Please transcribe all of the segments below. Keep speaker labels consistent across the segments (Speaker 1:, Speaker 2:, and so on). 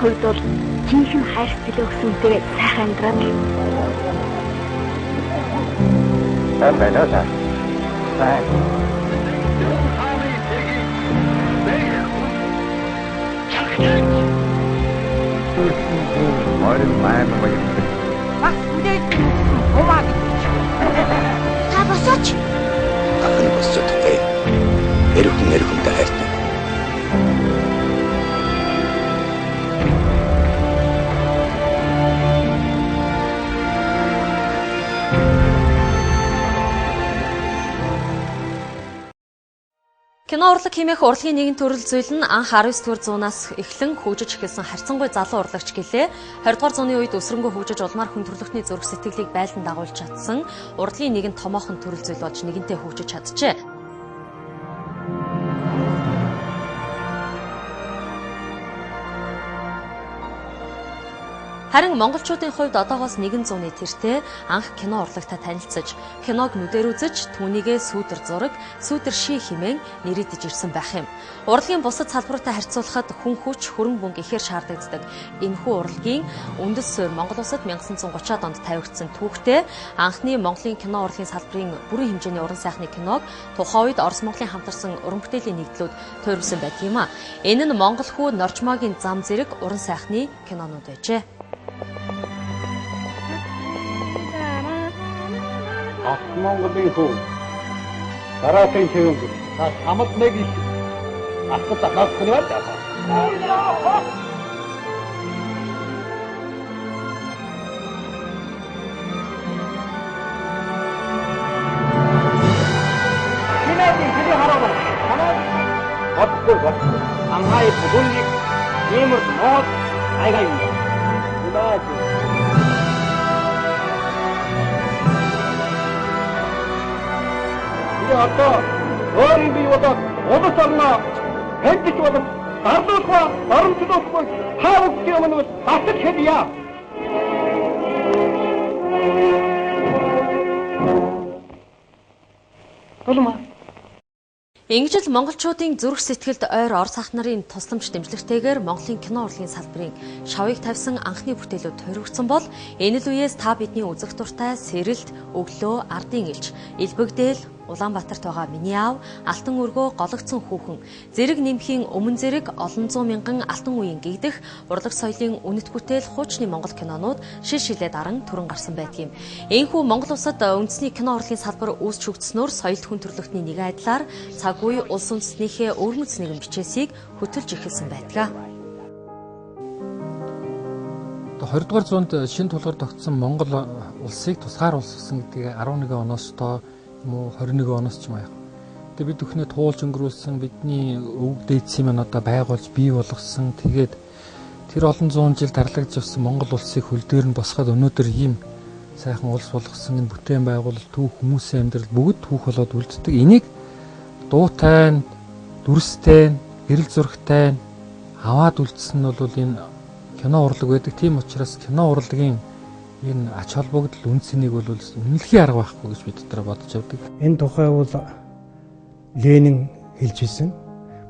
Speaker 1: хувьд бол жинхэнэ хайр сэтгэл өгсөнтэй сайхан амьдрал.
Speaker 2: Амбэнаа. Сайн. Морин маань баяр.
Speaker 3: Үдээ. Умаа.
Speaker 1: Та босооч.
Speaker 4: Ахын босоод тээ. Эрхүнтэй хайртай.
Speaker 5: Кино урлаг хэмээх урлагийн нэгэн төрөл зүйл нь анх 19-р зуунаас эхлэн хөгжиж эхэлсэн харьцангуй залуу урлагч гэлээ 20-р зууны үед өсрөнгөө хөгжиж улмаар хүн төрөлхтний зүрх сэтгэлийг байлдан дагуулж чадсан урлагийн нэгэн томоохон төрөл зүйл болж нэгэнтээ хөгжиж чаджээ. Харин монголчуудын хувьд одоогоос 100 тэртээ анх кино урлагтай танилцж, киног нүдээр үзэж, түүнийгээ сүүдэр зураг, сүүдэр ший хэмээн нэрийдэж ирсэн байх юм. Урлагийн бусад салбаруудтай харьцуулахад хүн хүч, хөрөн бөмбөг ихээр шаардагддаг. Энэхүү урлагийн үндэс суурь Монгол улсад 1930-аад онд тавигдсан түүхтэй анхны Монголын кино урлагийн салбарын бүрэн хэмжээний уран сайхны киног тухайн үед Орос Монголын хамтарсан уран бүтээлийн нэгдлүүд туйрвсан байдаг юм а. Энэ нь Монгол хүү Норчмогийн зам зэрэг уран сайхны кинонууд байжээ.
Speaker 2: Монголын хүү дараагийн хэвэн хамт нэг их асуулт асуух нь байна. Киногийн хэдий хараад байна. Анхай бүлэг нэмэр нот айгаа юм. Одоо өөрийн бие болоод улс орноо хэвдэж болов дарлуулах баримтлуулах хаавч юм нь батал хэлье. Толма Ингэж л монголчуудын зүрх сэтгэлд ойр Орос ах нарын тусламж дэмжлэгтэйгээр Монголын кино урлагийн салбарын шавыг тавьсан анхны бүтээлүүд тойрогдсон бол энэ л үеэс та бидний үзэх дуртай Сэрэлт, Өглөө, Ардын элч, Илбэгдээл, Улаанбаатарт байгаа Миний аав, Алтан өргөө, Гологцсон хүүхэн, Зэрэг нэмхийн Өмнө зэрэг олон зуун мянган алтан үеийн гэгдэх урлаг соёлын үнэт бүтээл хуучны монгол кинонууд шил шилээд аран түрэн гарсан байдаг юм. Энэхүү Монгол улсад үндэсний кино урлагийн салбар үүсч хөгжснөөр соёл хүн төрөлхтний нэг айдлаар цаг үе улс үндэстнийхээ өвөрмөц нэгэн бичээсийг хөтөлж эхэлсэн байдаг.
Speaker 6: 20 дугаар зуунд шинэ тулгаар тогтсон Монгол улсыг тусгаар улс гэсэн гэдгийг 11 оноос тоо юм уу 21 оноос ч юм аа. Тэгээ бид бүхнээ туулж өнгөрүүлсэн бидний өвөг дээдсийн маань одоо байгуулж бий болгосон. Тэгээд тэр олон зуун жил дарлагдж явсан Монгол улсыг хөл дээр нь босгоод өнөөдөр ийм сайхан улс болгосон энэ бүтээн байгуулалт түүх хүмүүсийн амьдрал бүгд түүх болоод үлддэг. Энийг дуутай, дүрстэй, гэрэл зурагтай аваад үлдсэн нь бол энэ кино урлаг байдаг. Тийм учраас кино урлагийн энэ ач холбогдол үндсэнийг бол үнэлэхийн арга байхгүй гэж би дотроо бодож явдаг.
Speaker 7: Энэ тухай бол Ленин хэлж ирсэн.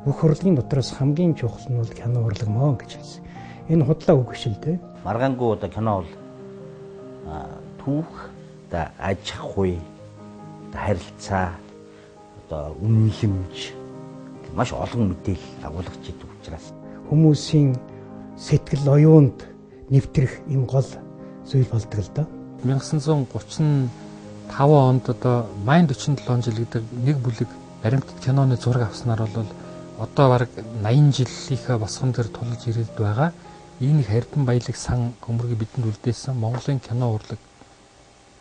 Speaker 7: Бүх урлагийн дотроос хамгийн чухал нь бол кино урлаг мөн гэж хэлсэн. Энэ худлаа үг шил дээ.
Speaker 8: Маргаангүй одоо кино бол түүх, одоо аж ахуй, одоо харилцаа, одоо үнэлэмж маш олон мэдээлэл агуулгаж идэг учраас
Speaker 7: хүмүүсийн сэтгэл оюунд нэвтрэх юм гол зүйл болдог л доо.
Speaker 6: 1935 онд одоо Майн 47 жил гэдэг нэг бүлэг баримтат киноны зураг авснаар бол одоо бараг 80 жилийнхээ босгон дээр тулж ирээд байгаа. Энэ Эрдэнэ баялаг сан хөмрөгийг бидэнд үлдээсэн Монголын кино урлаг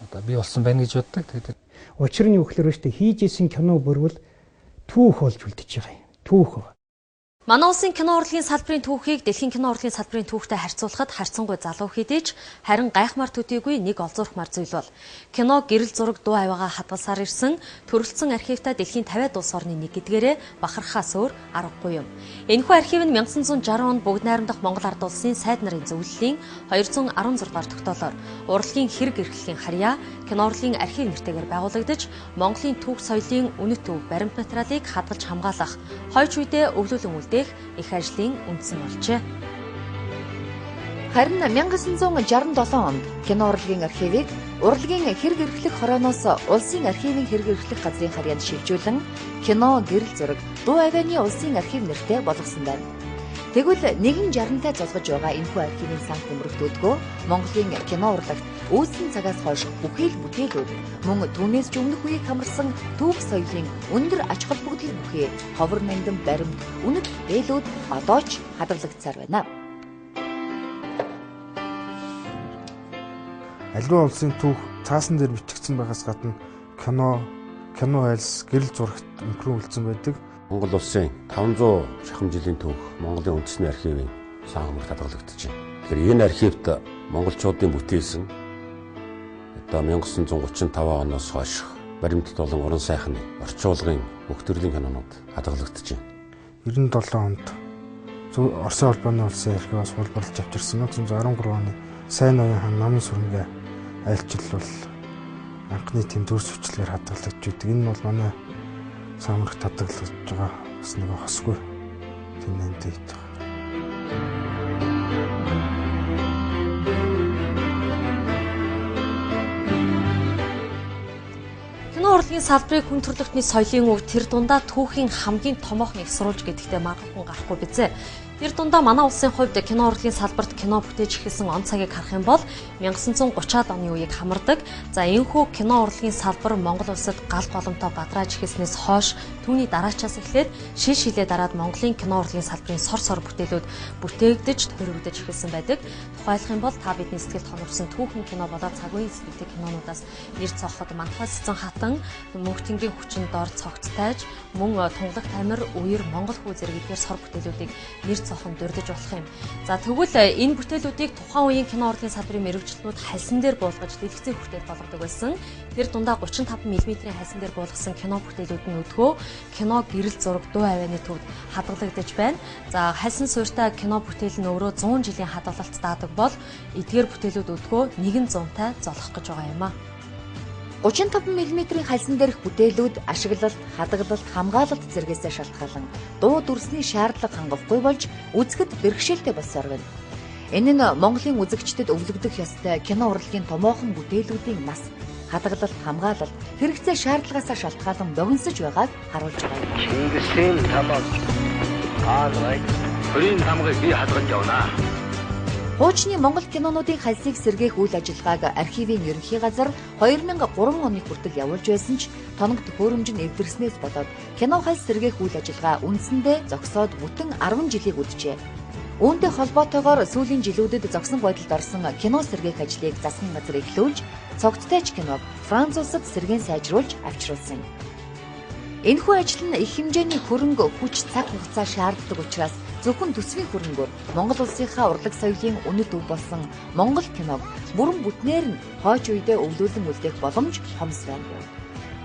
Speaker 6: одоо бий болсон байна гэж боддог. Тэгээд
Speaker 7: учир нь юу гэхээр өштэй хийж исэн кино бүрвэл түүх болж үлдэж байгаа юм. Түүх.
Speaker 5: Манай улсын кино урлагийн салбарын түүхийг дэлхийн кино урлагийн салбарын түүхтэй харьцуулахад харьцангуй залуу хэдийч харин гайхмаар төдийгүй нэг олзуурхмаар зүйл бол кино гэрэл зураг дуу авиагаа хадгалсаар ирсэн төрөлцсөн архивтай дэлхийн 50 улс орны нэг гэдгээрээ бахархахаас өөр аргагүй юм. Энэхүү архив нь 1960 онд бүгд найрамдах Монгол ард улсын сайд нарын зөвлөлийн 216 дугаар тогтоолоор урлагийн хэрэг эрхлэлийн харьяа кино урлагийн архив нэртэйгээр байгуулагдаж Монголын түүх соёлын үнэт төв баримт материалыг хадгалж хамгаалах хойч үедээ өвлүүлэн үлдээх их ажлын үндсэн болжээ. Харин 1967 онд кино урлагийн архивыг урлагийн хэрэг эрхлэх хорооноос улсын архивын хэрэг эрхлэх газрын харьяанд шилжүүлэн кино гэрэл зураг дуу авианы улсын архив нэртэй болгосон байна. Тэгвэл 160-тай золгож байгаа энэхүү архивын санх нэмрэгтүүдгөө Монголын кино урлагт үүссэн цагаас хойш бүхий л бүтээлүүд мөн түүнээс ч өмнөх үеийг хамарсан түүх соёлын өндөр ач холбогдол бүхий ховор нандин баримт үнэт бүтээлүүд одоо ч хадгалагдсаар байна.
Speaker 9: Аливаа улсын түүх цаасан дээр бичигдсэн байгаас гадна кино айлс, гэрэл зурагт өнхрөн үлдсэн байдаг.
Speaker 4: Монгол улсын 500 шахам жилийн түүх Монголын үндэсний архивын сан хамрагт хадгалагдаж байна. Тэгэхээр энэ архивт монголчуудын бүтээсэн одоо 1935 оноос хойш баримтат болон уран сайхны орчуулгын бүх төрлийн кинонууд хадгалагдаж байна.
Speaker 9: 97 онд Оросын холбооны улсын архиваас хулбарлаж авчирсан 1913 оны Сайн оюун хаан намын сүрэнгээ айлчлал анхны тэм төрс хүчлээр хадгалагдж байдаг. Энэ бол манай самрагт хадгалагдж байгаа бас нэг хосгүй тэм нэмтэй байна.
Speaker 2: Кино урлагийн салбарыг хүн төрөлхтний соёлын өв тэр дундаа түүхийн хамгийн томоохон их сурвалж гэдэгтээ маргахан гарахгүй бизээ. Тэр дундаа манай улсын хувьд кино урлагийн салбарт кино бүтээж эхэлсэн он цагийг харах юм бол 1930-аад оны үеийг хамардаг. За энэхүү кино урлагийн салбар Монгол улсад гал голомтоо бадрааж эхэлснээс хойш түүний дараачаас эхлээд шил шилээ дараад Монголын кино урлагийн салбарын сор бүтээлүүд бүтээгдэж төрөгдөж эхэлсэн байдаг. Тухайлах юм бол та бидний сэтгэлд хонорсон түүхэн кино болоод цаг үеийн сэтгэлтэй кинонуудаас нэр цохоход Мантхай Сэцэн хатан, Мөнх тэнгэрийн хүчин дор цогц тайж, мөн Тунгалаг тамир, үер, Монгол хүү зэрэг эдгээр сор бүтээлүүдийг нэр цохон дурдж болох юм. За тэгвэл энэ бүтээлүүдийг тухайн үеийн кино урлагийн салбарын мэрэгчлэнүүд хальсан дээр буулгаж дэлгэцийн хүртэл болгодог байсан. Тэр дундаа 35 мм-ийн хальсан дээр буулгасан кино бүтээлүүд нь өдгөө кино гэрэл зураг дуу авианы төвд хадгалагдаж байна. За хальсан суурьтай кино бүтээл нь өөрөө 100 жилийн хадгалалт даадаг бол эдгээр бүтээлүүд өдгөө 100-тай золох гэж байгаа юм а. 35 мм-ийн хальсан дээрх бүтээлүүд ашиглалт, хадгалалт, хамгаалалт зэрэгээс шалтгаалan дуу дүрсний шаардлага хангахгүй болж үзэхэд бэрхшээлтэй болсоор байна. Энэ нь Монголын үзэгчдэд өвлөгдөх ёстой кино урлагийн томоохон бүтээлүүдийн нас, хадгалалт, хамгаалалт хэрэгцээ шаардлагаасаа шалтгаалan богиносож байгааг харуулж байгаа юм.
Speaker 10: Чингисийн тамаг хаалгыг бүрийн тамгыг би хадгалж явна.
Speaker 5: Хуучны Монгол кинонуудын хальсыг сэргээх үйл ажиллагааг архивын ерөнхий газар 2003 оны хүртэл явуулж байсан ч тоног төхөөрөмж нь эвдэрснээс болоод кино хальс сэргээх үйл ажиллагаа үндсэндээ зогсоод бүтэн 10 жилийг үджээ. Үүнтэй холбоотойгоор сүүлийн жилүүдэд зогсон байдалд орсон кино сэргээх ажлыг засгийн газар эхлүүлж, цогцтойч киног Франц улсад сэргээн сайжруулж авчруулсан. Энэхүү ажил нь их хэмжээний хөрөнгө, хүч, цаг хугацаа шаарддаг учраас зөвхөн төсвийн хөрөнгөөр Монгол улсынхаа урлаг соёлын үнэт өв болсон Монгол киног бүрэн бүтнээр нь хойч үедээ өвлүүлэн үлдээх боломж хомс байна.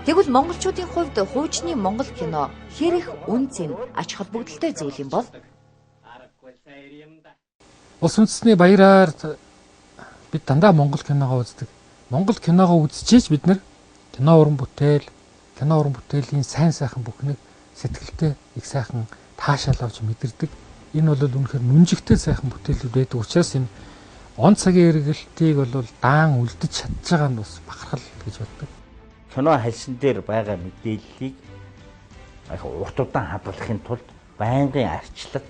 Speaker 5: Тэгвэл монголчуудын хувьд хуучны Монгол кино хэр их үн цэн ач холбогдолтой зүйл юм бол?
Speaker 6: Улс үндэстний баяраар бид дандаа Монгол киногоо үздэг. Монгол киногоо үзчихээж бид нар кино уран бүтээлийн сайн сайхан бүхнийг сэтгэлтэй их сайхан таашаал авч мэдэрдэг. Энэ бол үнэхээр нүнжигтэй сайхан бүтээлүүд байдаг учраас энэ он цагийн эргэлтийг бол даан үлдэж чадж байгаа нь бас бахархал гэж боддог.
Speaker 8: Кино хальсан дээр байгаа мэдээллийг урт удаан хадгалахын тулд байнгын арчлалт,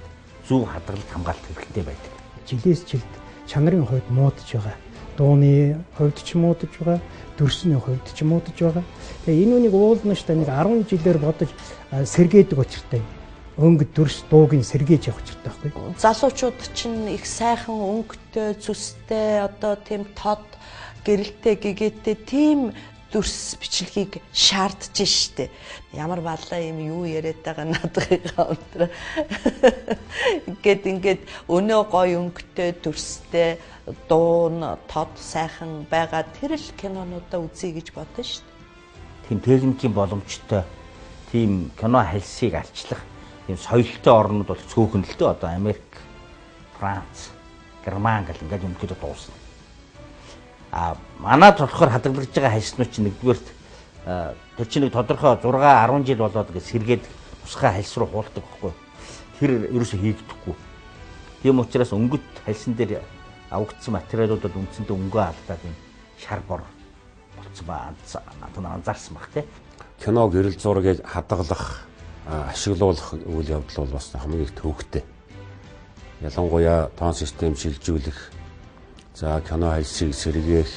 Speaker 8: зөв хадгалалт хамгаалалт хэрэгтэй байдаг.
Speaker 7: Жилээс жилд чанарын хувьд муудаж байгаа. Дууны хувьд ч муудаж байгаа, дүрсний хувьд ч муудаж байгаа. Тэгээ энэ үнийг уулна штэ нэг 10 жилээр бодож сэргээдэг учиртай. Өнгө дүрс дуугийн сэргээж явах хэрэгтэй байхгүй.
Speaker 11: Залуучууд чинь их сайхан өнгөтэй, зүстэй, одоо тийм тод, гэрэлтэй, гэгээтэй тийм дүрс бичлэгийг шаардж штэ. Ямар балаа юм юу яриад байгаа надгийнхаа өндөр. Ингээд өнөө гой өнгөтэй, дүрстэй, дуун, тод сайхан байгаа тэр л кинонуудаа үзье гэж бодно штэ.
Speaker 8: Тийм техникийн боломжтой тийм кино хальсыг арчлах тийм соёлтой орнууд бол цөөхөн л дээ. Одоо Америк, Франц, Герман гэл ингээд юмнууд дуусна. Манайд болохоор хадгалж байгаа хальснууд чинь нэгдүгээрт тэр чинь нэг тодорхой 6 10 жил болоод ингээд сэргээд тусгай хальс руу хуулдаг байхгүй. Тэр ерөөсөө хийгдэхгүй. Тийм учраас өнгөт хальсан дээр авагдсан материалуудад үндсэндээ өнгөө алдаад юм шар бор болцсон ба анзаарсан баг тий.
Speaker 4: Киног эрэл зургийг хадгалах, ашиглуулах үйл явдал бол бас хамгийн их төвөгтэй. Ялангуяа тоон систем шилжүүлэх, за кино хальсыг сэргээх,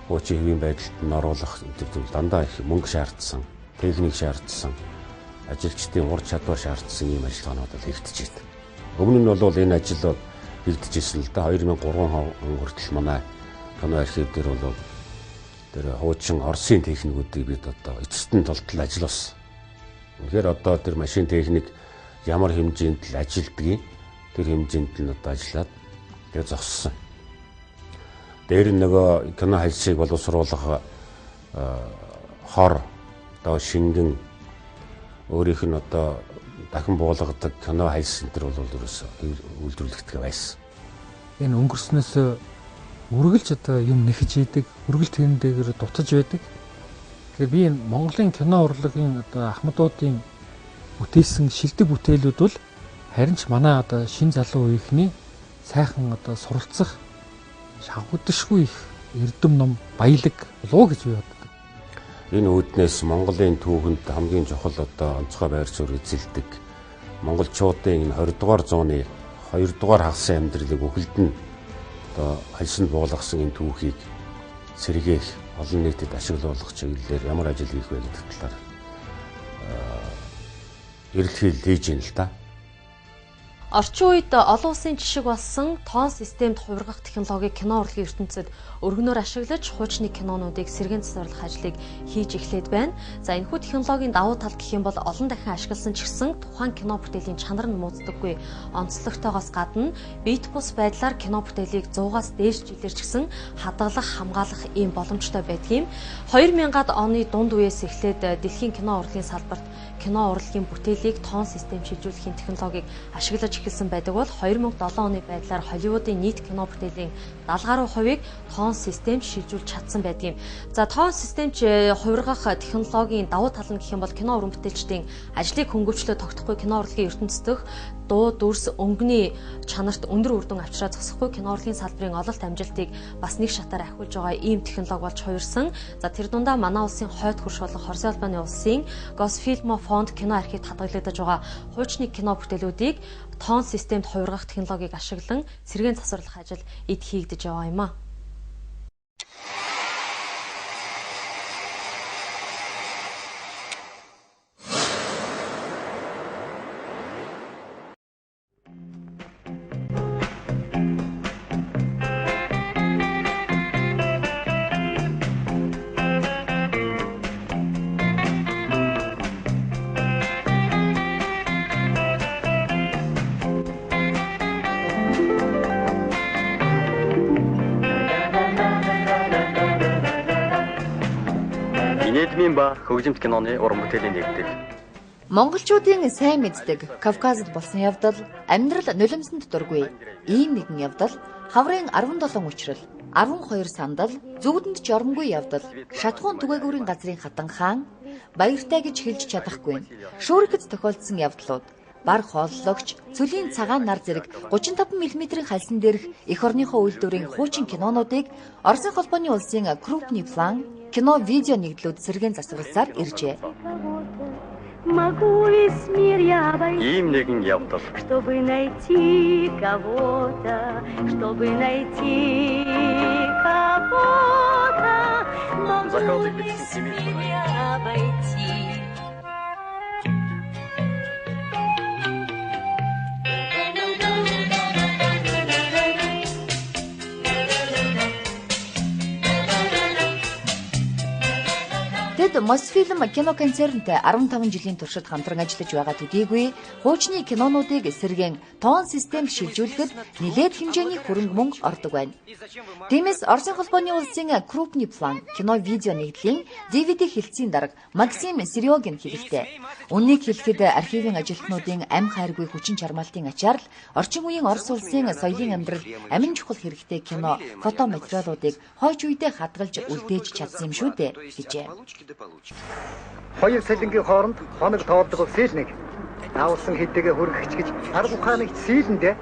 Speaker 4: хуучин хэвийн байдалд нь оруулах гэдэг дандаа их мөнгө шаардсан, техник шаардсан, ажилчдын ур чадвар шаардсан ийм ажиллагаанууд хийгдэж байна. Өмнө нь бол энэ ажил хийгдэж ирсэн л да. 2003 он хүртэл манай кино архив дээр бол тэр хуучин Оросын техникүүдийг бид одоо эцэстэн толтол ажилласан. Тэгэхээр одоо тэр машин техник ямар хэмжээнд л ажилдгийг тэр хэмжээнд нь одоо ажиллаад тэгээ зогссон. Дээр нь нөгөө кино хальсыг боловсруулах хор одоо шингэн өөрийнх нь одоо дахин буулгадаг кино хальс энэ бол ерөөсөө үйлдвэрлэгдэх байсан.
Speaker 6: Энэ өнгөрснөөс үргэлж одоо юм нэхэж идэг, үргэлж тэрэн дээр дутаж байдаг. Тэгэхээр би энэ Монголын кино урлагийн одоо ахмадуудын бүтээсэн шилдэг бүтээлүүд бол харин ч манай одоо шин залуу үеийнхний сайхан одоо суралцах шавхагдшгүй их эрдэм ном баялаг болов гэж би боддог.
Speaker 4: Энэ үүднээс Монголын түүхэнд хамгийн чухал одоо онцгой байр суурь эзэлдэг монголчуудын энэ 20 дугаар зууны 2 дугаар хагасан амьдралыг үхэлдэн одоо хальсанд буулгасан энэ түүхийг сэргээх, олон нийтэд ашиглуулах чиглэлээр ямар ажил хийх вэ гэдэг талаар эрэлхийл хийж байна л да.
Speaker 2: Орчин үед олон улсын жишг болсон тоон системд хувиргах технологиг кино урлагийн ертөнцид өргөнөөр ашиглаж хуучны кинонуудыг сэргээн засварлах ажлыг хийж эхлээд байна. За энэхүү технологийн давуу тал гэх юм бол олон дахин ашигласан ч гэсэн тухайн кино бүтээлийн чанар нь мууздаггүй онцлогтойгоос гадна бит бус байдлаар кино бүтээлийг 100-аас дээш жилээр ч гэсэн хадгалах, хамгаалах ийм боломжтой байдгийм. 2000-ад оны дунд үеэс эхлээд дэлхийн кино урлагийн салбарт кино урлагийн бүтээлийг тоон систем шилжүүлэхийн технологиг ашиглаж эхэлсэн байдаг бол 2007 оны байдлаар Холливуудын нийт кино бүтээлийн 70 гаруй хувийг тоон системд шилжүүлж чадсан байдаг юм. За тоон системд хувиргах технологийн давуу тал нь гэх юм бол кино уран бүтээлчдийн ажлыг хөнгөвчлөө тогтохгүй кино урлагийн ертөнцийн дэх дуу, дүрс, өнгөний чанарт өндөр үр дүн авчраа зогсохгүй кино урлагийн салбарын ололт амжилтыг бас нэг шатаар ахиулж байгаа ийм технологи болж хувирсан. За тэр дундаа манай улсын хойд хөрш болох Оросын албаны улсын Госфильмо фонд кино архивд хадгалагдаж байгаа хуучны кино бүтээлүүдийг тоон системд хувиргах технологиг ашиглан сэргээн засварлах ажил эд хийгдэж байгаа юм а.
Speaker 12: Нийтмийн ба хөгжимт киноны уран бүтээлийн нэгдэл.
Speaker 5: Монголчуудын сайн мэддэг Кавказд болсон явдал амьдрал нулимсанд дургүй. Ийм нэгэн явдал хаврын 17 учрал, 12 сандал, зүгдэнд жормгүй явдал, шатхуун түгээгүүрийн газрын хатан хаан, баяртай гэж хэлж чадахгүй. Шүүргэц тохиолдсон явдлууд бар хооллогч, цөлийн цагаан нар зэрэг 35 мм-ийн хальсан дээрх эх орныхоо үйлдвэрийн хуучин кинонуудыг Оросын холбооны улсын крупный план кино видео нэгдлүүд сэргээн засварласаар иржээ.
Speaker 12: Ийм нэгэн явдал. Захиалгыг бичсэн
Speaker 5: Тэд Мосфильм киноконцернтэй 15 жилийн туршид хамтран ажиллаж байгаа төдийгүй хуучны кинонуудыг сэргээн тоон системд шилжүүлэхэд нэлээд хэмжээний хөрөнгө мөнгө ордог байна. Тиймээс Оросын холбооны улсын крупный план кино видео нэгдлийн DVD хэлтсийн дарга Максим Серёгин хэлэхдээ үннийг хэлэхэд архивын ажилтнуудын амь хайргүй хүчин чармаалтын ачаар л орчин үеийн Орос улсын соёлын амьдрал амин чухал хэрэгтэй кино фото материалуудыг хойч үедээ хадгалж үлдээж чадсан юм шүү дээ гэжээ.
Speaker 13: Хоёр сэлэнгийн хооронд хоног тоолдог сэлнэг. Наавсан хэдийгэ хөргөгч гэж арга ухааныг сэлэндэ.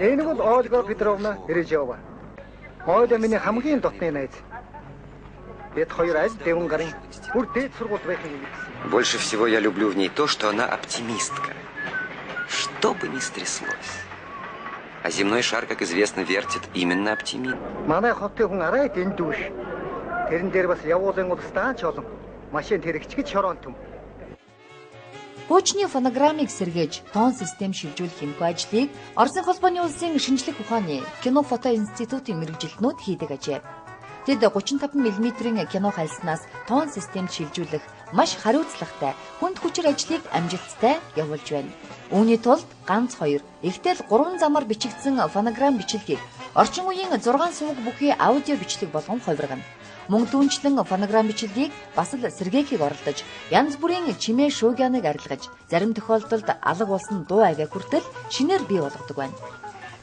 Speaker 13: Энэ бол Ольга Петровна Режева. Ольга миний хамгийн дотны найз. Бид хоёр аль дэвэн гарын бүр дээд сургууль байх юм гэсэн.
Speaker 14: Больше всего я люблю в ней то, что она оптимистка. Что бы ни стряслось. А земной шар, как известно, вертит именно оптимизм.
Speaker 13: Манай хотын хүн арай дэндүүш. Тэрэн дээр бас явуулын улстаач олон машин тэрэгч гэж шорон төм.
Speaker 5: Хуучны фонограммыг сэргээж тоон систем шилжүүлэх энэхүү ажлыг Оросын холбооны улсын шинжлэх ухааны кино фото институтын мэргэжилтнүүд хийдэг ажээ. Тэд 35 мм-ийн кино хальснаас тоон системд шилжүүлэх маш хариуцлагатай хүнд хүчээр ажлыг амжилттай явуулж байна. Үүний тулд ганц 2, ихтэл 3 замаар бичигдсэн фонограмм бичлэгийг орчин үеийн 6 сувг бүхий аудио бичлэг болгон хувиргана. Мөн түүнчлэн фонограмм бичлэгийг бас л сэргээхийг оролдож, янз бүрийн чимээ шуугианыг арилгаж, зарим тохиолдолд алга болсон дуу авиа хүртэл шинээр бий болгодог байна.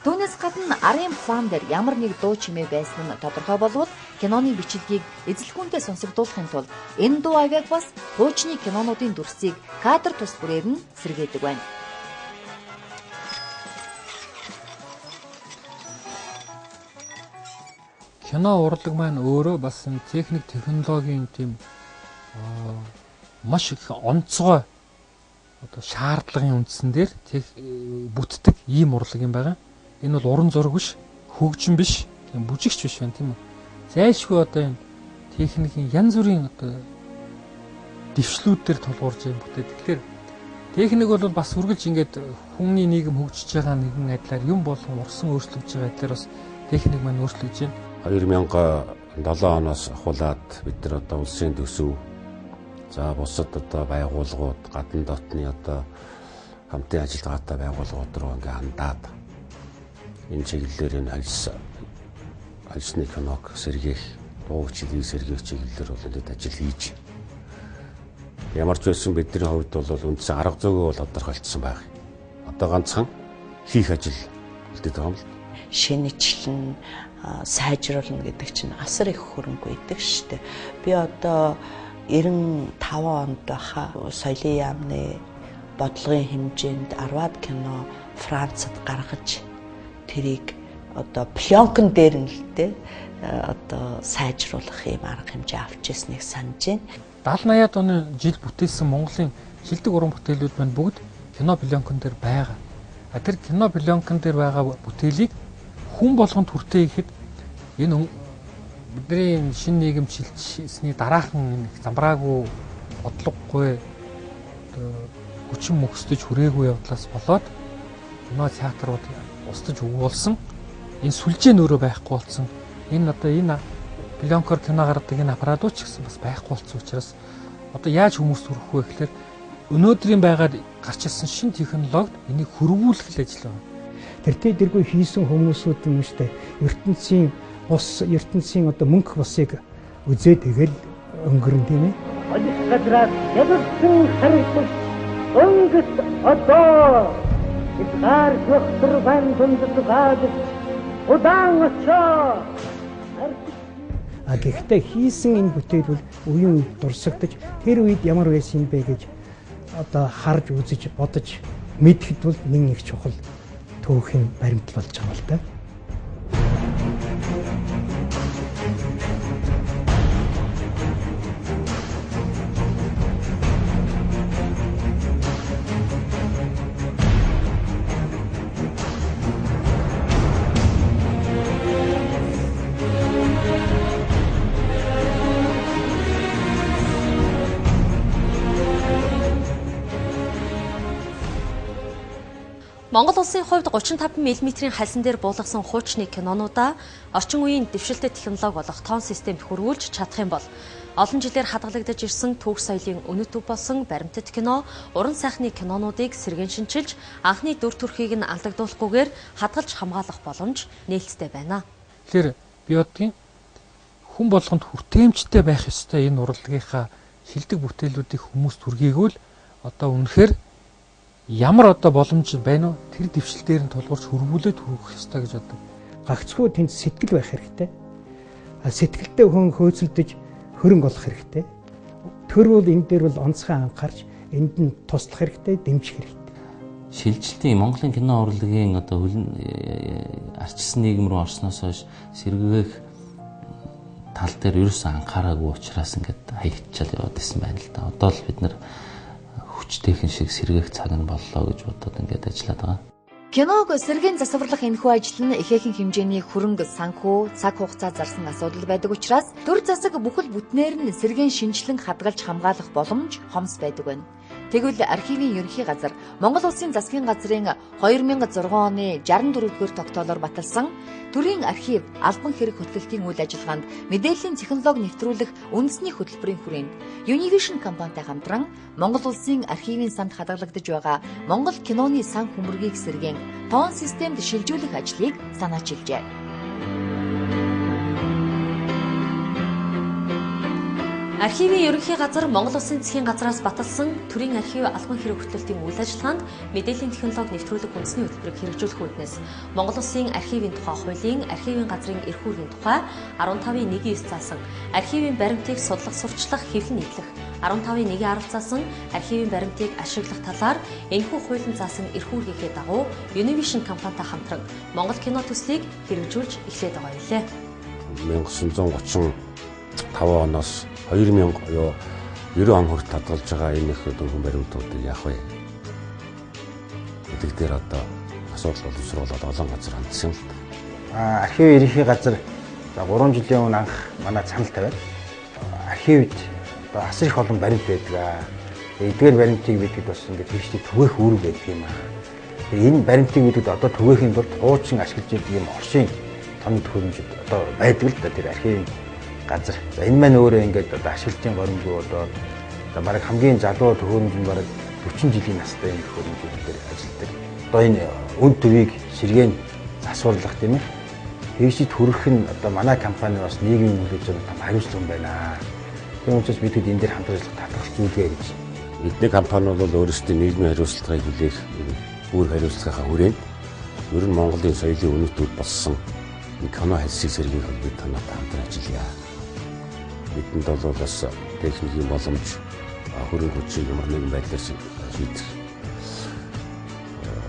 Speaker 5: Түүнээс гадна арын план дээр ямар нэг дуу чимээ байсан нь тодорхой болвол киноны бичлэгийг эзэлхүүнтэй сонсогдуулахын тулд энэ дуу авиаг бас хуучны кинонуудын дүрсийг кадр тус бүрээр нь сэргээдэг байна.
Speaker 6: Кино урлаг маань өөрөө бас техник технологийн тийм маш их онцгой шаардлагын үндсэн дээр бүтдэг ийм урлаг юм байгаа. Энэ бол уран зураг биш, хөгжим биш, бүжигч биш байна тийм үү. Зайлшгүй энэ техникийн янз бүрийн дэвшлүүдээр тулгуурж байгаа бүтэд. Тэгэхээр техник бол бас үргэлж ингээд хүмүүний нийгэм хөгжиж байгаа нэгэн адилаар юм болгон урсан өөрчлөгдөж байгаа адилаар бас техник маань өөрчлөгдөж байна.
Speaker 4: 2007 оноос ахуулаад бид нар улсын төсөв за бусад байгууллагууд гадна дотны хамтын ажиллагаатай байгууллагууд руу ингээ хандаад энэ чиглэлээр энэ альсны киног сэргээх, дуу бичлэгийг сэргээх чиглэлээр бол энэ ажил хийж. Ямар ч байсан бидний хувьд бол үндсэн арга зүйг бол тодорхойлцсон байх. Одоо ганцхан хийх ажил үлдээд байгаа юм л.
Speaker 11: Шинэчлэн сайжруулна гэдэг чинь асар их хөрөнгө өгдөг шүү дээ. Би одоо 95 онд байхаа соёлын яамны бодлогын хэмжээнд 10-аад кино Францад гаргаж тэрийг одоо пленкэн дээр нь л дээ одоо сайжруулах юм арга хэмжээ авч ирснийг санаж байна.
Speaker 6: 70-80-аад оны жил бүтээсэн Монголын шилдэг уран бүтээлүүд маань бүгд кино пленкэн дээр байгаа. Тэр кино пленкэн дээр байгаа бүтээлийг хүн болгонд хүртээ ихэд энэ бидний шинэ нийгэм шилжсэний дараахан замбраагүй бодлогогүй хүчин мөхсдөж хүрээгүй явдлаас болоод кино театрууд устж өгүүлсэн энэ сүлжээ нөрөө байхгүй болсон. Энэ пленкор кино гаргадаг энэ аппаратууд ч гэсэн бас байхгүй болсон учраас одоо яаж хүмүүс хүрэх вэ гэхээр өнөөдрийн байгаад гарч ирсэн шинэ технологид энийг хөрвүүлэх ажил байна.
Speaker 7: Тэр дэргүй хийсэн хүмүүсүүд юм штэ ертөнцийн одоо мөнх босыг үзээ тэгэл өнгөрн тийм ээ.
Speaker 3: Олис гадраас ядсан харагдаж өнгөс одоо эдгээр доктор бан дундад удаан очоо.
Speaker 7: Гэхдээ хийсэн энэ бүтээл бол үеийн үед дурсагдаж тэр үед ямар байсан бэ гэж одоо харж үзэж бодож мэдэхэд бол нэг чухал түүхийн баримтал болж байгаа л да.
Speaker 2: Монгол улсын хувьд 35 мм-ийн хальсан дээр буулгасан хуучны кинонуудаа орчин үеийн дэвшилтэй технологи болох тоон системд хөрвүүлж чадах юм бол олон жилээр хадгалагдаж ирсэн түүх соёлын үнэт төв болсон баримтат кино, уран сайхны кинонуудыг сэргэн шинчилж анхны дүр төрхийг нь алдагдуулахгүйгээр хадгалж хамгаалах боломж нээлттэй байна.
Speaker 6: Тэгэхээр би бодгийн хүн болгонд хүртээмжтэй байх ёстой энэ урлагийнхаа шилдэг бүтээлүүдийг хүмүүс түргээгүүл одоо үнэхээр ямар одоо боломж байна вэ? Тэр дэвшил дээр нь тулгуурч хөрвүүлээд хүргэх ёстой гэж боддог.
Speaker 7: Гагцхүү тэнд сэтгэл байх хэрэгтэй. Сэтгэлтэй хүн хөөцөлдөж хөрөнгө олох хэрэгтэй. Тэр бол энэ дээр бол онцгой анхаарч энд нь туслах хэрэгтэй, дэмжих хэрэгтэй.
Speaker 15: шилжилтийн Монголын кино урлагийн одоо арчсан нийгэм рүү орсноос хойш сэргээх тал дээр ерөөсөө анхаараагүй учраас ингээд хаягдчаад яваад исэн байна л да. Одоо л бид нэр хүчтэйхэн шиг сэргээх цаг нь боллоо гэж бодоод ингээд ажиллаад байгаа.
Speaker 5: Киног сэргийн засварлах энэхүү ажил нь ихээхэн хэмжээний хөрөнгө санхүү, цаг хугацаа зарсан асуудал байдаг учраас төр засаг бүхэл бүтнээр нь сэргийн шинжилэн хадгалж хамгаалах боломж хомс байдаг байна. Тэгвэл архивын ерөнхий газар Монгол Улсын засгийн газрын 2006 оны 64-р тогтоолоор баталсан төрийн архив албан хэрэг хөтөлбөрийн үйл ажиллагаанд мэдээллийн технологи нэвтрүүлэх үндэсний хөтөлбөрийн хүрээнд Univision компанитай хамтран Монгол Улсын архивын санд хадгалагдаж байгаа Монгол киноны сан хүмргийг сэргээн тоон системд шилжүүлэх ажлыг санаачилжээ.
Speaker 2: Архивын ерөнхий газар Монгол Улсын засгийн газраас баталсан төрийн архив албан хэрэг хөтөлбөрийн үйл ажиллагаанд мэдээллийн технологи нэвтрүүлэх үндэсний хөтөлбөрийг хэрэгжүүлэх үүднээс Монгол Улсын архивын тухай хуулийн архивын газрын эрх үүргийн тухай 15.1-9 заасан архивын баримтыг судлах сурчлах хэвлэл нийтлэх 15.1-10 заасан архивын баримтыг ашиглах талаар энэхүү хуулийн заасан эрх үүргийнхээ дагуу Univision компанитай хамтран Монгол кино төслийг хэрэгжүүлж эхлээд байгаа юм лээ.
Speaker 4: 1935 оноос 2090 он хүртэл хадгалж байгаа энэ их дөрвөн баримтуудыг яах вэ? Эдэг дээр одоо асуудал боловсруулаад олон газар хандсан л да.
Speaker 8: Архивын ерөнхий газар 3 жилийн өмнө анх манай санал тавиад архивд одоо асар их олон баримт байдаг. Эдгээр баримтыг бидэд бас ингээд тийшээ түгээх үүрэг байдаг юм аа. Энэ баримтыг бидэд одоо түгээхийн тулд хуучин ашиглаж байгаа юм оршийн тоног төхөөрөмжөд одоо байдаг л да тэр архивын газар. За энэ маань өөрөө ингээд одоо ашиглалтын горимгүй одоо бараг хамгийн залуу төхөөрөмж нь бараг 40 жилийн настай энэ төхөөрөмжүүд дээр ажилладаг. Одоо энэ үн төвийг сэргээн засварлах тийм ээ. Тэгшид хүрэх нь одоо манай компани бас нийгмийн нөлөөж байгаа хариуцлага юм байна. Тийм учраас бид энэ дээр хамт ажиллах татгалж зүйлгээ гэж.
Speaker 4: Бидний компани бол өөрсдийн нийгмийн хариуцлагыг хүлээх бүр хариуцлагынхаа хүрээнд ер нь Монголын соёлын үнэт болсон кино хэлсийг сэргээх холбоотой танаад хамтран ажиллая. Бидэнд бол бас техникийн боломж хөрөнгө хүчийг ямар нэгэн байдлаар шийдэх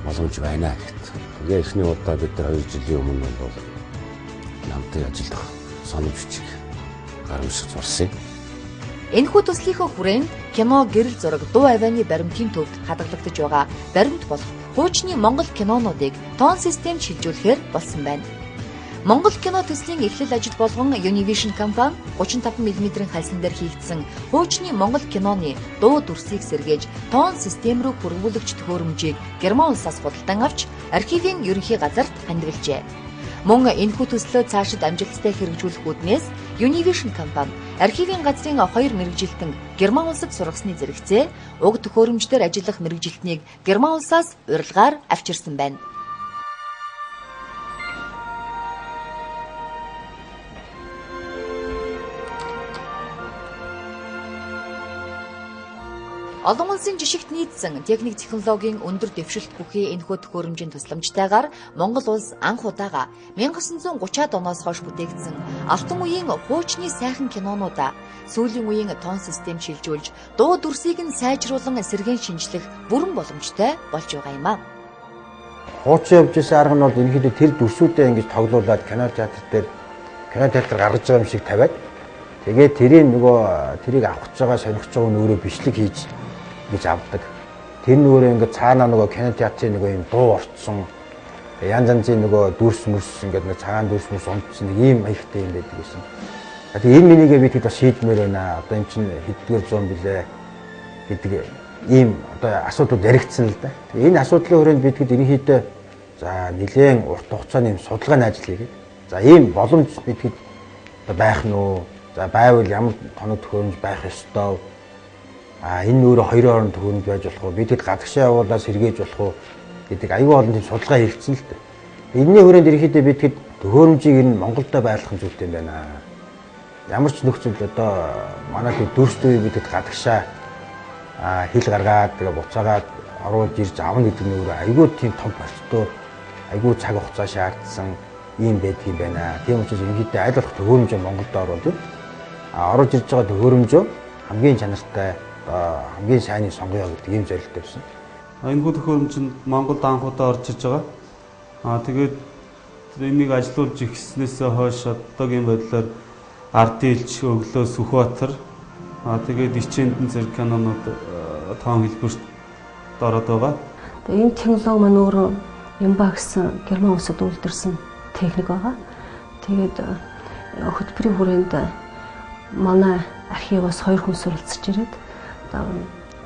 Speaker 4: боломж байна гэхэд. Тэгээ эхний удаа бид нар 2 жилийн өмнө бол хамтан ажиллах санамж бичиг гар үсэг зурсан.
Speaker 5: Энэхүү төслийнхөө хүрээнд кино, гэрэл зураг, дуу авианы баримтын төвд хадгалагдаж байгаа баримт болох хуучны Монгол кинонуудыг тоон системд шилжүүлэхээр болсон байна. Монгол кино төслийн эхлэл ажил болгон Univision компани 35 мм-ийн хальсан дээр хийгдсэн хуучны Монгол киноны дуу дүрсийг сэргээж тоон систем рүү хөрвүүлэгч төхөөрөмжийг Герман улсаас худалдан авч архивын ерөнхий газарт хандивлжээ. Мөн энэхүү төслөө цаашид амжилттай хэрэгжүүлэх үүднээс Univision компани архивын газрын 2 мэргэжилтэн Герман улсад сургасны зэрэгцээ уг төхөөрөмждөр ажиллах мэргэжилтнийг Герман улсаас урилгаар авчирсан байна. Олон улсын жишгт нийцсэн техник технологийн өндөр дэвшилт бүхий энэхүү төхөөрөмжийн тусламжтайгаар Монгол улс анх удаага 1930-ад оноос хойш бүтээгдсэн алтан үеийн хуучны сайхан кинонуудаа сүүлийн үеийн тоон систем шилжүүлж дуу дүрсийг нь сайжруулан сэргээн шинжлэх бүрэн боломжтой болж байгаа юм а.
Speaker 8: Хуучин явж байсан арга нь бол ерөнхийдөө тэр дүрсүүдээ ингэж тоглуулад кино театр гаргаж байгаа юм шиг тавиад тэгээд тэрийг авах гэж байгаа сонирхож байгаа нь өөрөө бичлэг хийж гэж авдаг. Тэр нүрээ ингээд цаанаа нөгөө кино театрын нөгөө юм дуу орцсон янз янзын нөгөө дүрс мөрс ингээд нэг цагаан дүрс мөрс унтсан нэг ийм маягтай юм байдаг гэсэн. Тэгээ энэ минийгээ бид бас шийдмээр байна. Одоо эн чинь хэддгээр зуун билээ гэдэг ийм одоо асуудлууд яригдсан л да. Тэгээ энэ асуудлын хүрээнд бид хэд ерөнхийдөө за нэлээд урт хугацааны юм судалгааны ажил хийгээд за ийм боломж бид хэд байх нь уу? За байвал ямар тоног төхөөрөмж байх ёстой? Энэ өөрөө хоёрын хооронд төхөөрөмж байж болох уу? Бид хэд гадагшаа явуулаад сэргээж болох уу гэдэг аюул олон тийм судалгаа хэрэгцсэн л дээ. Энэний хүрээнд ерөнхийдөө бид хэд төхөөрөмжийг энэ Монголдо байлгах зүйтэй юм байна. Ямар ч нөхцөлд одоо манай дүрстэй бид хэд гадагшаа хил гаргаад тэгээ буцаагаад оруулж ирж авна гэдэг нь өөрөө аюул тийм том процедур, аюул цаг хугацаа шаардсан ийм байдаг юм байна. Тийм учраас ерөнхийдөө аль болох төхөөрөмжөө Монголд оруулж орж ирж байгаа төхөөрөмжөө хамгийн чанартай хамгийн сайныг сонгоё гэдэг ийм зорилт тавьсан.
Speaker 16: Энэхүү төхөөрөмжөнд Монголд анхудаа орж иж байгаа. Тэгээд энийг ажилуулж ихснээсээ хойш одоогийн байдлаар Ардын элч, Өглөө, Сүхбаатар тэгээд Ичээндэн зэрэг кинонууд тоон хэлбэрт ороод байгаа.
Speaker 17: Энэ технологи маань өөрөө Ямба гэсэн герман улсад үйлдвэрсэн техник байгаа. Тэгээд хөтөлбөрийн хүрээнд манай архивоос 2 хүн суралцж ирээд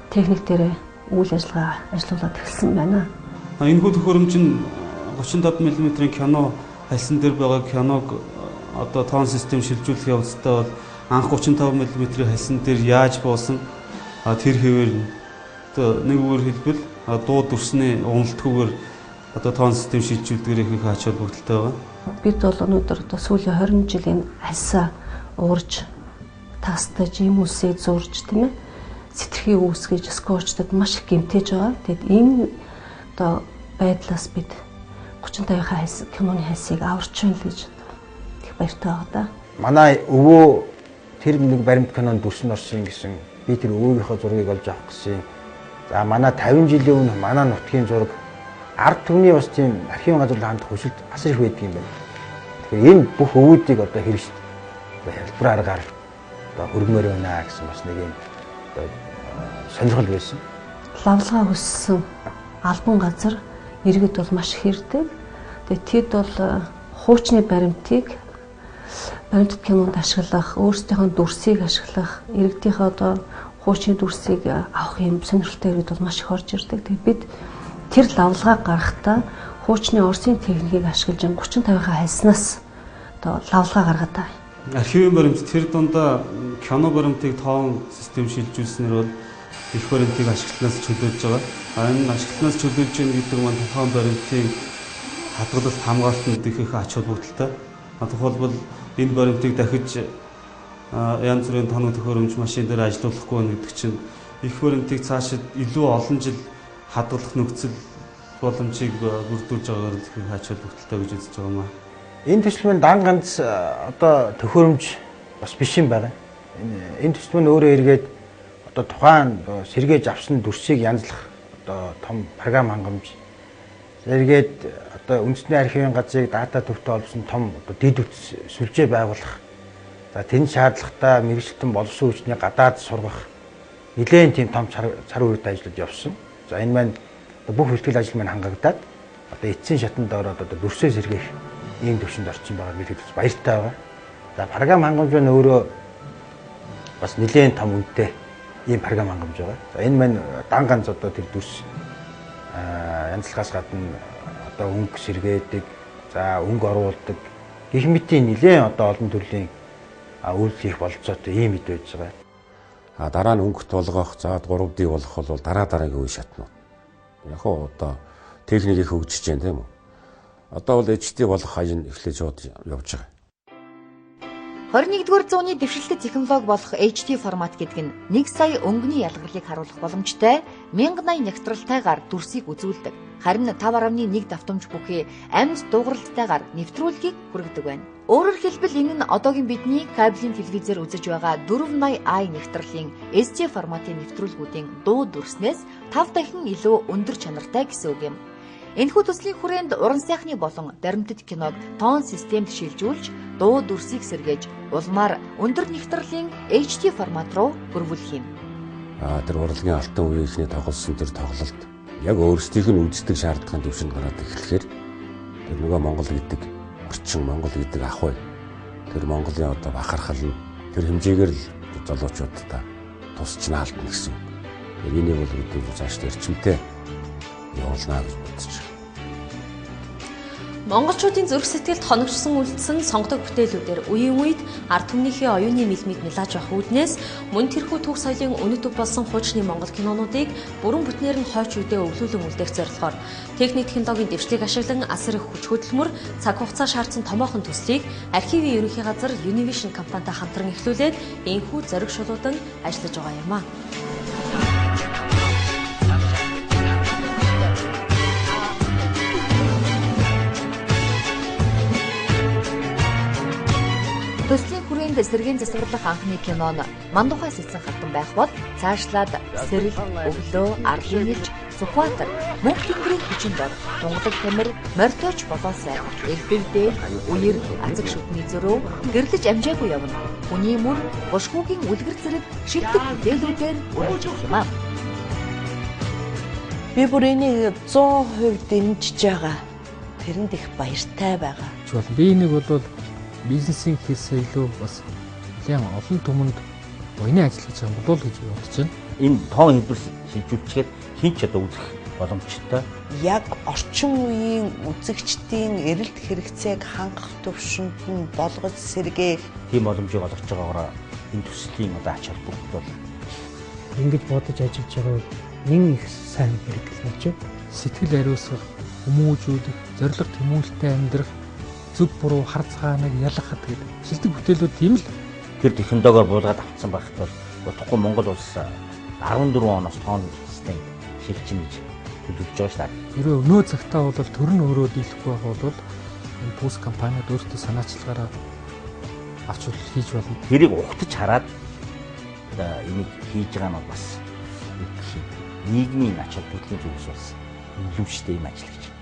Speaker 17: техник дээр үйл ажиллагаа ажиллуулад эхэлсэн байна.
Speaker 16: Энэхүү төхөөрөмж нь 35 мм-ийн кино хальсан дээр байгаа киног одоо тоон систем шилжүүлэх явцдаа бол анх 35 мм-ийн хальсан дээр яаж буусан тэр хэвээр одоо нэг үгээр хэлбэл дуу дүрсний уналтгүйгээр одоо тоон систем шилжүүлдгээр их ач холбогдолтой байгаа.
Speaker 17: Бид бол өнөөдөр одоо сүүлийн 20 жилийн альсаа уурж тастаж ийм үсээ зурж тийм ээ сэтэрхий үүсгэж скотчтод маш их гэмтэж байгаа. Тэгэд энэ одоо байдлаас бид 30-50-ийнхаа хальс киноны хальсыг аварч байна л гэж их баяртай байгаа да.
Speaker 8: Манай өвөө тэр нэг баримт кинонд дүрсэн орсон гэсэн би тэр өвөөгийнхөө зургийг олж авах гэсэн. За манай 50 жилийн өмнө манай нутгийн зураг ард түмний бас тийм архивын газар хандах хүсэлт асар их байдаг юм байна. Тэгэхээр энэ бүх өвүүдийг одоо хэрэгж хэлбэр аргаар одоо хөргмөр байна гэсэн бас нэг юм одоо сонирхол байсан.
Speaker 17: Лавлгаа хүссэн албан газар иргэд бол маш их ирдэг. Тэгээд тэд бол хуучны баримтыг баримтат кинонд ашиглах, өөрсдийнхөө дүрсийг ашиглах, иргэдийнхээ одоо хуучны дүрсийг авах юм сонирхолтой иргэд бол маш их орж ирдэг. Тэгээд бид тэр лавлгаа гаргахдаа хуучны Оросын техникийг ашиглаж 30-50-ийнхаа хальснаас одоо лавлгаа гаргаад байгаа.
Speaker 16: Архивын баримт тэр дундаа кино баримтыг тоон систем шилжүүлснээр бол их баримтыг ашиглалтнаас чөлөөлж байгаа. Энэ ашиглалтнаас чөлөөлж байгаа гэдэг маань тухайн баримтын хадгалалт хамгаалтанд их ач холбогдолтой. Тухайлбал энэ баримтыг дахиж янз бүрийн тоног төхөөрөмж машин дээр ажилуулахгүй байна гэдэг чинь их баримтыг цаашид илүү олон жил хадгалах нөхцөл боломжийг бүрдүүлж байгаагаар их ач холбогдолтой гэж үзэж байгаа юм аа.
Speaker 8: Энэ төсөл маань дан ганц одоо төхөөрөмж бас биш юм байна. Энэ төсөл маань өөрөө эргээд одоо тухайн сэргээж авсан дүрсийг янзлах одоо том програм хангамж эргээд одоо үндэсний архивын газрыг дата төвтэй олсон том одоо дэд үтс сүлжээ байгуулах. За тэн шаардлагатай мэргэжилтэн боловсон хүчний гадаад сургах нэлээд тийм том цар үрд ажиллаж явсан. За энэ маань бүх бүртгэл ажил маань хангагдаад одоо эцсийн шатанд ороод одоо дүрсээ сэргээх ийм төвшөнд орчин байгаа гэдэгт баяртай байгаа. За програм хангамж нь өөрөө бас нэлээд том үнэтэй ийм програм хангамж байгаа. За энэ маань дан ганц одоо тэр дүрс янзлахаас гадна одоо өнгө сэргээдэг, за өнгө оруулдаг гэх мэтийн нэлээд одоо олон төрлийн үйлдэл хийх бололцоотой ийм ид байж байгаа.
Speaker 4: Дараа нь өнгөт болгох, за 3D болох бол дараагийн үе шатнууд. Яг хоо одоо техник их хөгжиж байна тийм үү? Одоо бол HD болох хаяг эхлэж явж байгаа.
Speaker 5: 21-р зууны дэвшилтэт технологи болох HD формат гэдэг нь 1 сая өнгөний ялгарлыг харуулах боломжтой 1080 нягтралтайгаар дүрсийг үзүүлдэг. Харин 5.1 давтамж бүхий амьд дууралтайгаар нэвтрүүлгийг хүргэдэг байна. Өөрөөр хэлбэл энэ нь одоогийн бидний кабелийн телевизээр үзэж байгаа 480i нягтралын SD форматын нэвтрүүлгүүдийн дуу дүрснээс 5 дахин илүү өндөр чанартай гэсэн үг юм. Энэхүү төслийн хүрээнд уран сайхны болон баримтат киног тоон системд шилжүүлж, дуу дүрсийг сэргээж, улмаар өндөр нягтралын HD формат руу хөрвүүлэх юм.
Speaker 4: Тэр урлагийн алтан үеийнхний тоглосон тэр тоглолт яг өөрсдийнх нь үздэг шаардлагын төвшөнд гараад эхлэхээр тэр нөгөө Монгол гэдэг орчин, Монгол гэдэг ахуй тэр Монголын одоо бахархал нь тэр хэмжээгээр л залуучуудаа тусч наалдна гэсэн. Энийг бол бид цааш эрчимтэй явуулнаа гэж бодож байна.
Speaker 2: Монголчуудын зүрх сэтгэлд хоногчсон үлдсэн сонгодог бүтээлүүдээр үеийн үед ард түмнийхээ оюуны мэлмиг нэлааж явах үүднээс мөн тэрхүү түүх соёлын үнэт төв болсон хуучны Монгол кинонуудыг бүрэн бүтнээр нь хойч үедээ өвлүүлэн үлдээх зорилгоор техник технологийн дэвшлиг ашиглан асар их хүч хөдөлмөр цаг хугацаа шаардсан томоохон төслийг архивын ерөнхий газар Univision компанитай хамтран эхлүүлээд энэхүү зориг шулуудан ажиллаж байгаа юм а.
Speaker 5: Монголынд сэргийн засварлах анхны кино нь Мандухай сэцэн хатан байх бол цаашлаад Сэрэл, Өглөө, Арлын элч, Зүхбаатар, Мөнх тэнгэрийн хүчин дор, Тунгалаг тамир, Морьтооч болоосай, Элбэвдээ, Үер, Азаг шүтний зөрөө гэрлэж амжаагүй явна. Хүний мөр бушгүйгийн үлгэр зэрэг шилдэг бүтээлүүдээр үргэлжлэх юм аа.
Speaker 11: Би бүр энийг 100% дэмжиж байгаа. Тэрэнд их баяртай байгаа.
Speaker 6: Би энийг бол бизнесийн хийсээ илүү бас нэлээд олон түмэнд буйны ажил хийж байгаа болов гэж бодож байна.
Speaker 8: Энэ тоон хэлбэр шилжүүлчихэд хин ч одоо үзэх боломжтой.
Speaker 11: Яг орчин үеийн үзэгчдийн эрэлт хэрэгцээг хангах төвшөнд нь болгож сэргээх
Speaker 8: тийм боломжийг олгож байгаагаар энэ төслийн одоо ач холбогдол бол
Speaker 7: ингэж бодож ажиллаж байгаа нэн их сайн хэрэглэж
Speaker 6: сэтгэл ариусгах, хүмүүжүүлэх, зориг тэмүүлэлтэй амьдрах, зөв буруу хар цагааныг ялгахад гэдэг шилдэг бүтээлүүд тийм л
Speaker 8: тэр технологиор буулгаад авцсан байхад бол утгагүй Монгол улс 14 оноос тоон систем шилжин гэж төлөвлөж байгаа шүү дээ.
Speaker 6: Хэрвээ өнөө цагтаа бол төр нь өөрөө дийлэхгүй байх бол энэ пүүс компаниуд өөрсдөө санаачлагаараа авч хийж болно.
Speaker 8: Тэрийг ухтаж хараад энийг хийж байгаа нь бас нийгмийн ач холбогдлын зүйлс бас илүү штэй юм ажил гэж